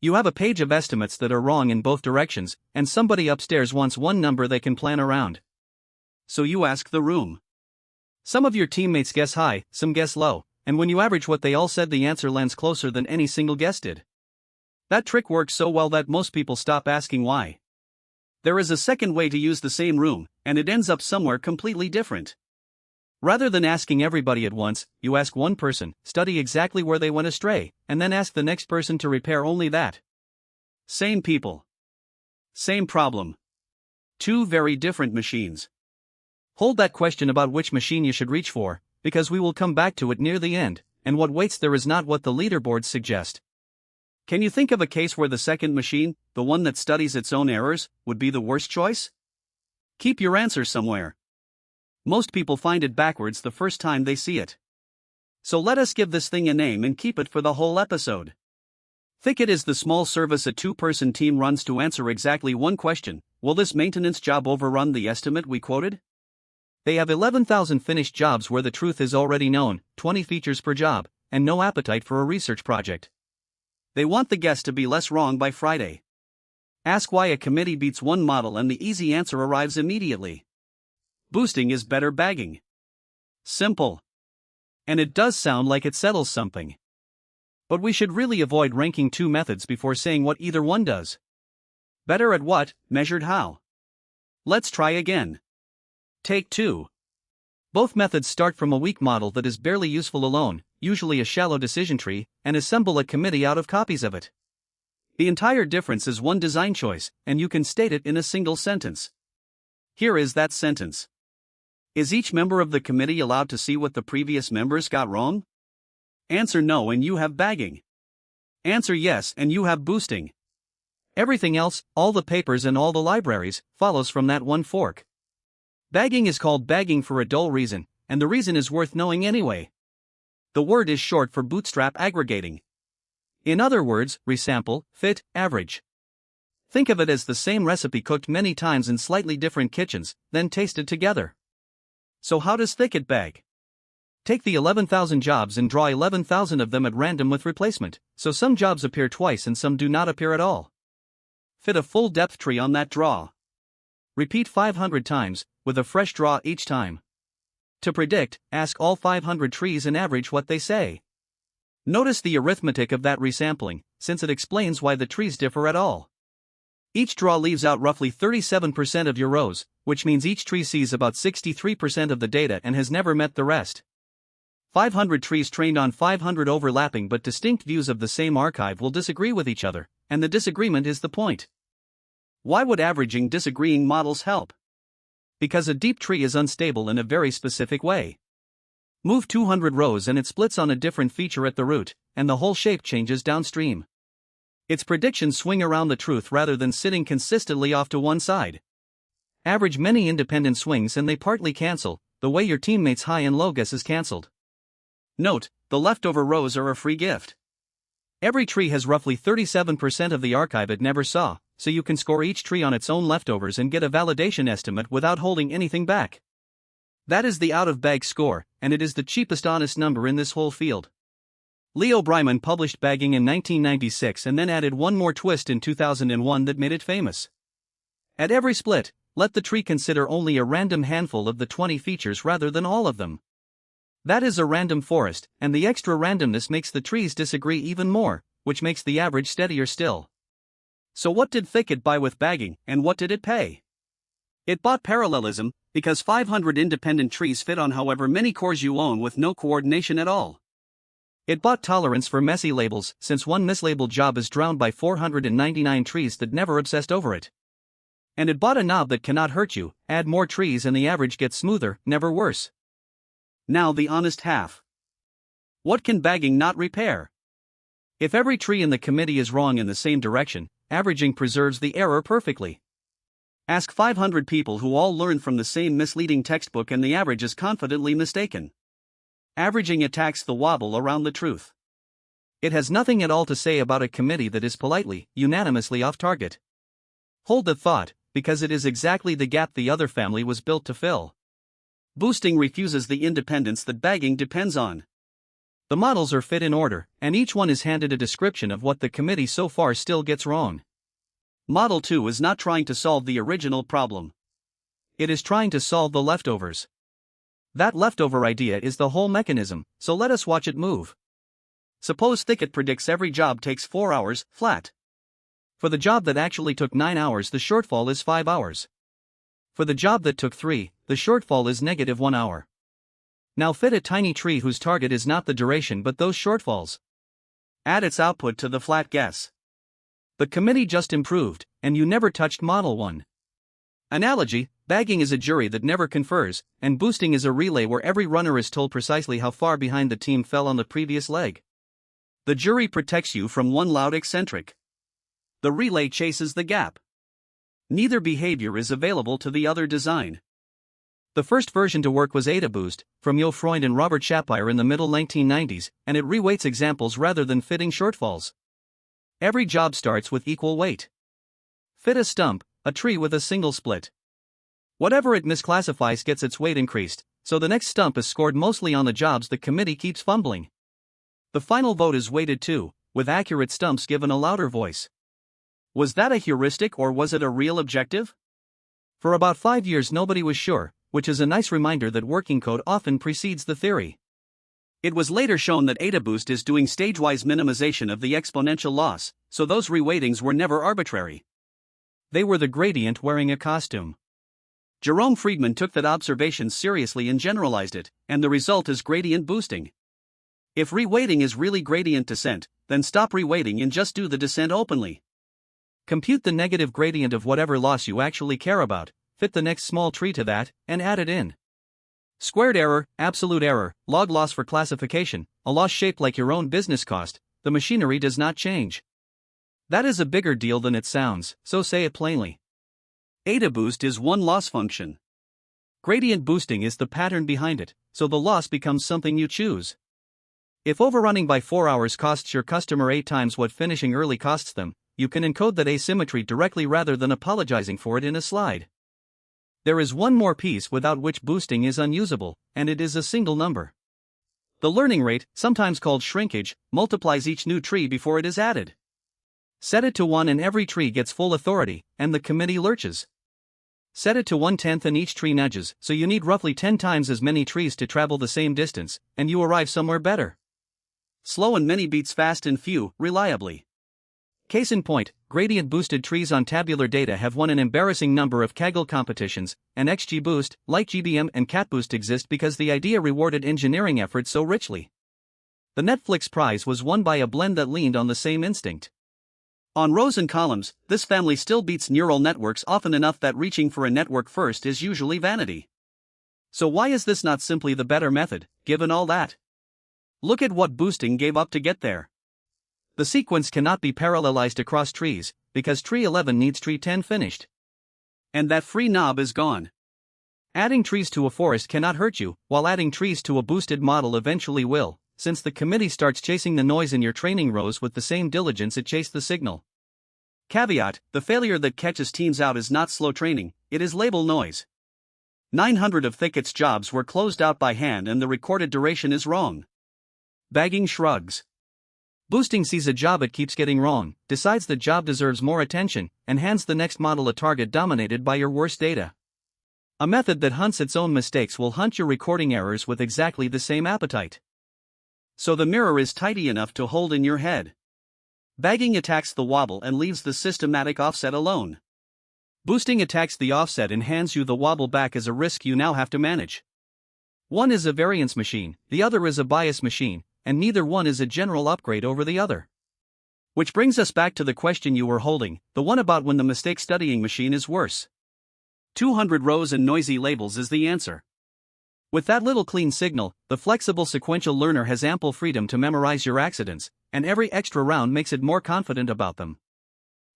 You have a page of estimates that are wrong in both directions, and somebody upstairs wants one number they can plan around. So you ask the room. Some of your teammates guess high, some guess low, and when you average what they all said, the answer lands closer than any single guess did. That trick works so well that most people stop asking why. There is a second way to use the same room, and it ends up somewhere completely different. Rather than asking everybody at once, you ask one person, study exactly where they went astray, and then ask the next person to repair only that. Same people. Same problem. Two very different machines. Hold that question about which machine you should reach for, because we will come back to it near the end, and what waits there is not what the leaderboards suggest. Can you think of a case where the second machine, the one that studies its own errors, would be the worst choice? Keep your answer somewhere. Most people find it backwards the first time they see it. So let us give this thing a name and keep it for the whole episode. Thicket is the small service a two-person team runs to answer exactly one question: will this maintenance job overrun the estimate we quoted? They have 11,000 finished jobs where the truth is already known, 20 features per job, and no appetite for a research project. They want the guest to be less wrong by Friday. Ask why a committee beats one model and the easy answer arrives immediately. Boosting is better bagging. Simple. And it does sound like it settles something. But we should really avoid ranking two methods before saying what either one does. Better at what, measured how. Let's try again. Take two. Both methods start from a weak model that is barely useful alone, usually a shallow decision tree, and assemble a committee out of copies of it. The entire difference is one design choice, and you can state it in a single sentence. Here is that sentence. Is each member of the committee allowed to see what the previous members got wrong? Answer no and you have bagging. Answer yes and you have boosting. Everything else, all the papers and all the libraries, follows from that one fork. Bagging is called bagging for a dull reason, and the reason is worth knowing anyway. The word is short for bootstrap aggregating. In other words, resample, fit, average. Think of it as the same recipe cooked many times in slightly different kitchens, then tasted together. So how does Thicket bag? Take the 11,000 jobs and draw 11,000 of them at random with replacement, so some jobs appear twice and some do not appear at all. Fit a full depth tree on that draw. Repeat 500 times, with a fresh draw each time. To predict, ask all 500 trees and average what they say. Notice the arithmetic of that resampling, since it explains why the trees differ at all. Each draw leaves out roughly 37% of your rows, which means each tree sees about 63% of the data and has never met the rest. 500 trees trained on 500 overlapping but distinct views of the same archive will disagree with each other, and the disagreement is the point. Why would averaging disagreeing models help? Because a deep tree is unstable in a very specific way. Move 200 rows and it splits on a different feature at the root, and the whole shape changes downstream. Its predictions swing around the truth rather than sitting consistently off to one side. Average many independent swings and they partly cancel, the way your teammates' high and low guesses cancelled. Note, the leftover rows are a free gift. Every tree has roughly 37% of the archive it never saw, so you can score each tree on its own leftovers and get a validation estimate without holding anything back. That is the out-of-bag score, and it is the cheapest honest number in this whole field. Leo Bryman published bagging in 1996 and then added one more twist in 2001 that made it famous. At every split, let the tree consider only a random handful of the 20 features rather than all of them. That is a random forest, and the extra randomness makes the trees disagree even more, which makes the average steadier still. So what did Thicket buy with bagging, and what did it pay? It bought parallelism, because 500 independent trees fit on however many cores you own with no coordination at all. It bought tolerance for messy labels, since one mislabeled job is drowned by 499 trees that never obsessed over it. And it bought a knob that cannot hurt you, add more trees and the average gets smoother, never worse. Now the honest half. What can bagging not repair? If every tree in the committee is wrong in the same direction, averaging preserves the error perfectly. Ask 500 people who all learned from the same misleading textbook and the average is confidently mistaken. Averaging attacks the wobble around the truth. It has nothing at all to say about a committee that is politely, unanimously off target. Hold the thought, because it is exactly the gap the other family was built to fill. Boosting refuses the independence that bagging depends on. The models are fit in order, and each one is handed a description of what the committee so far still gets wrong. Model 2 is not trying to solve the original problem. It is trying to solve the leftovers. That leftover idea is the whole mechanism, so let us watch it move. Suppose Thicket predicts every job takes 4 hours, flat. For the job that actually took 9 hours, the shortfall is 5 hours. For the job that took 3, the shortfall is -1 hour. Now fit a tiny tree whose target is not the duration but those shortfalls. Add its output to the flat guess. The committee just improved, and you never touched model 1. Analogy: bagging is a jury that never confers, and boosting is a relay where every runner is told precisely how far behind the team fell on the previous leg. The jury protects you from one loud eccentric. The relay chases the gap. Neither behavior is available to the other design. The first version to work was AdaBoost, from Jo Freund and Robert Shapiro in the middle 1990s, and it reweights examples rather than fitting shortfalls. Every job starts with equal weight. Fit a stump, a tree with a single split. Whatever it misclassifies gets its weight increased, so the next stump is scored mostly on the jobs the committee keeps fumbling. The final vote is weighted too, with accurate stumps given a louder voice. Was that a heuristic or was it a real objective? For about 5 years nobody was sure, which is a nice reminder that working code often precedes the theory. It was later shown that AdaBoost is doing stage-wise minimization of the exponential loss, so those reweightings were never arbitrary. They were the gradient wearing a costume. Jerome Friedman took that observation seriously and generalized it, and the result is gradient boosting. If reweighting is really gradient descent, then stop reweighting and just do the descent openly. Compute the negative gradient of whatever loss you actually care about, fit the next small tree to that, and add it in. Squared error, absolute error, log loss for classification, a loss shaped like your own business cost, the machinery does not change. That is a bigger deal than it sounds, so say it plainly. AdaBoost is one loss function. Gradient boosting is the pattern behind it, so the loss becomes something you choose. If overrunning by 4 hours costs your customer 8 times what finishing early costs them, you can encode that asymmetry directly rather than apologizing for it in a slide. There is one more piece without which boosting is unusable, and it is a single number. The learning rate, sometimes called shrinkage, multiplies each new tree before it is added. Set it to 1 and every tree gets full authority, and the committee lurches. Set it to 1/10 and each tree nudges, so you need roughly 10 times as many trees to travel the same distance, and you arrive somewhere better. Slow and many beats fast and few, reliably. Case in point, gradient-boosted trees on tabular data have won an embarrassing number of Kaggle competitions, and XGBoost, like GBM and CatBoost exist because the idea rewarded engineering effort so richly. The Netflix prize was won by a blend that leaned on the same instinct. On rows and columns, this family still beats neural networks often enough that reaching for a network first is usually vanity. So why is this not simply the better method, given all that? Look at what boosting gave up to get there. The sequence cannot be parallelized across trees, because tree 11 needs tree 10 finished. And that free knob is gone. Adding trees to a forest cannot hurt you, while adding trees to a boosted model eventually will, since the committee starts chasing the noise in your training rows with the same diligence it chased the signal. Caveat: the failure that catches teams out is not slow training, it is label noise. 900 of Thicket's jobs were closed out by hand and the recorded duration is wrong. Bagging shrugs. Boosting sees a job it keeps getting wrong, decides the job deserves more attention, and hands the next model a target dominated by your worst data. A method that hunts its own mistakes will hunt your recording errors with exactly the same appetite. So the mirror is tidy enough to hold in your head. Bagging attacks the wobble and leaves the systematic offset alone. Boosting attacks the offset and hands you the wobble back as a risk you now have to manage. One is a variance machine, the other is a bias machine, and neither one is a general upgrade over the other. Which brings us back to the question you were holding, the one about when the mistake studying machine is worse. 200 rows and noisy labels is the answer. With that little clean signal, the flexible sequential learner has ample freedom to memorize your accidents, and every extra round makes it more confident about them.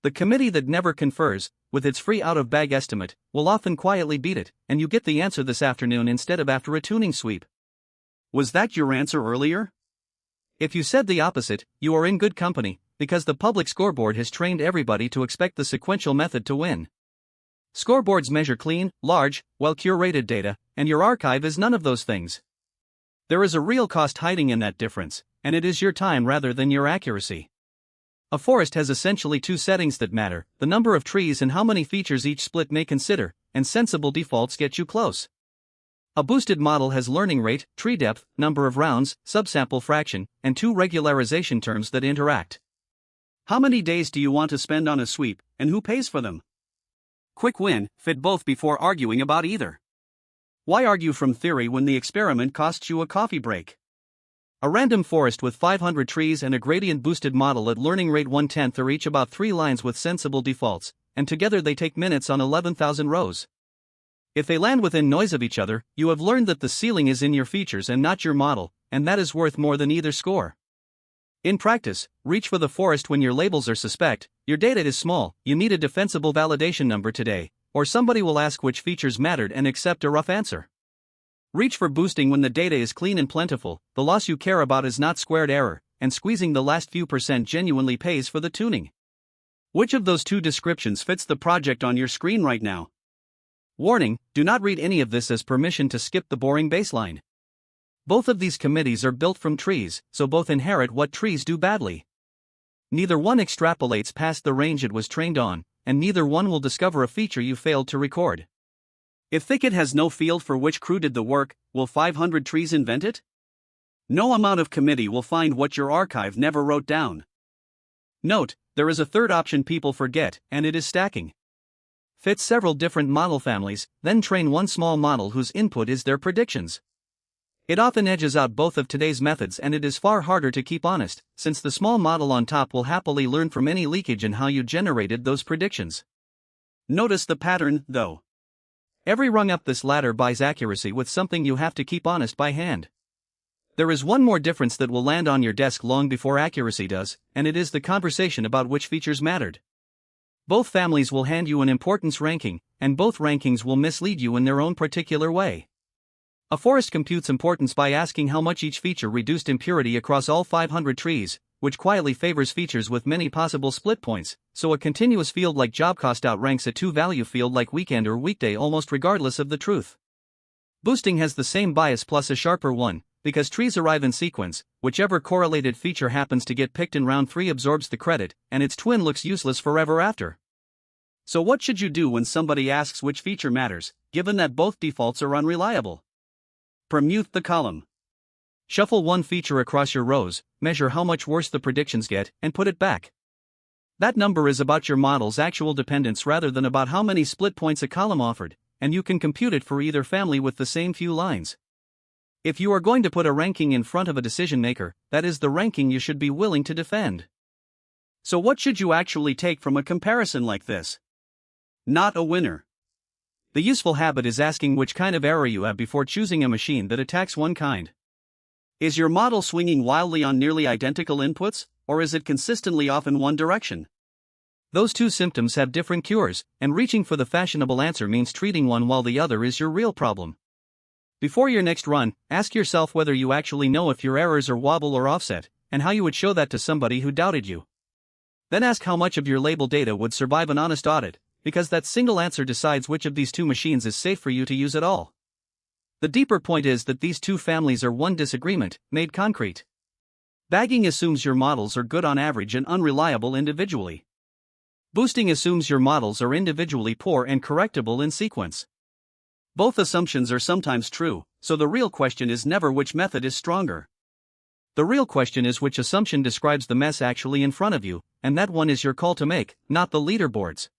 The committee that never confers, with its free out-of-bag estimate, will often quietly beat it, and you get the answer this afternoon instead of after a tuning sweep. Was that your answer earlier? If you said the opposite, you are in good company, because the public scoreboard has trained everybody to expect the sequential method to win. Scoreboards measure clean, large, well-curated data, and your archive is none of those things. There is a real cost hiding in that difference, and it is your time rather than your accuracy. A forest has essentially two settings that matter: the number of trees and how many features each split may consider, and sensible defaults get you close. A boosted model has learning rate, tree depth, number of rounds, subsample fraction, and two regularization terms that interact. How many days do you want to spend on a sweep, and who pays for them? Quick win, fit both before arguing about either. Why argue from theory when the experiment costs you a coffee break? A random forest with 500 trees and a gradient-boosted model at learning rate 1/10 are each about 3 lines with sensible defaults, and together they take minutes on 11,000 rows. If they land within noise of each other, you have learned that the ceiling is in your features and not your model, and that is worth more than either score. In practice, reach for the forest when your labels are suspect, your data is small, you need a defensible validation number today, or somebody will ask which features mattered and accept a rough answer. Reach for boosting when the data is clean and plentiful, the loss you care about is not squared error, and squeezing the last few percent genuinely pays for the tuning. Which of those two descriptions fits the project on your screen right now? Warning, do not read any of this as permission to skip the boring baseline. Both of these committees are built from trees, so both inherit what trees do badly. Neither one extrapolates past the range it was trained on, and neither one will discover a feature you failed to record. If Thicket has no field for which crew did the work, will 500 trees invent it? No amount of committee will find what your archive never wrote down. Note, there is a third option people forget, and it is stacking. Fit several different model families, then train one small model whose input is their predictions. It often edges out both of today's methods, and it is far harder to keep honest, since the small model on top will happily learn from any leakage in how you generated those predictions. Notice the pattern, though. Every rung up this ladder buys accuracy with something you have to keep honest by hand. There is one more difference that will land on your desk long before accuracy does, and it is the conversation about which features mattered. Both families will hand you an importance ranking, and both rankings will mislead you in their own particular way. A forest computes importance by asking how much each feature reduced impurity across all 500 trees, which quietly favors features with many possible split points, so a continuous field like job cost outranks a two-value field like weekend or weekday almost regardless of the truth. Boosting has the same bias plus a sharper one, because trees arrive in sequence, whichever correlated feature happens to get picked in round 3 absorbs the credit, and its twin looks useless forever after. So what should you do when somebody asks which feature matters, given that both defaults are unreliable? Permute the column. Shuffle one feature across your rows, measure how much worse the predictions get, and put it back. That number is about your model's actual dependence rather than about how many split points a column offered, and you can compute it for either family with the same few lines. If you are going to put a ranking in front of a decision maker, that is the ranking you should be willing to defend. So what should you actually take from a comparison like this? Not a winner. The useful habit is asking which kind of error you have before choosing a machine that attacks one kind. Is your model swinging wildly on nearly identical inputs, or is it consistently off in one direction? Those two symptoms have different cures, and reaching for the fashionable answer means treating one while the other is your real problem. Before your next run, ask yourself whether you actually know if your errors are wobble or offset, and how you would show that to somebody who doubted you. Then ask how much of your label data would survive an honest audit, because that single answer decides which of these two machines is safe for you to use at all. The deeper point is that these two families are one disagreement, made concrete. Bagging assumes your models are good on average and unreliable individually. Boosting assumes your models are individually poor and correctable in sequence. Both assumptions are sometimes true, so the real question is never which method is stronger. The real question is which assumption describes the mess actually in front of you, and that one is your call to make, not the leaderboards.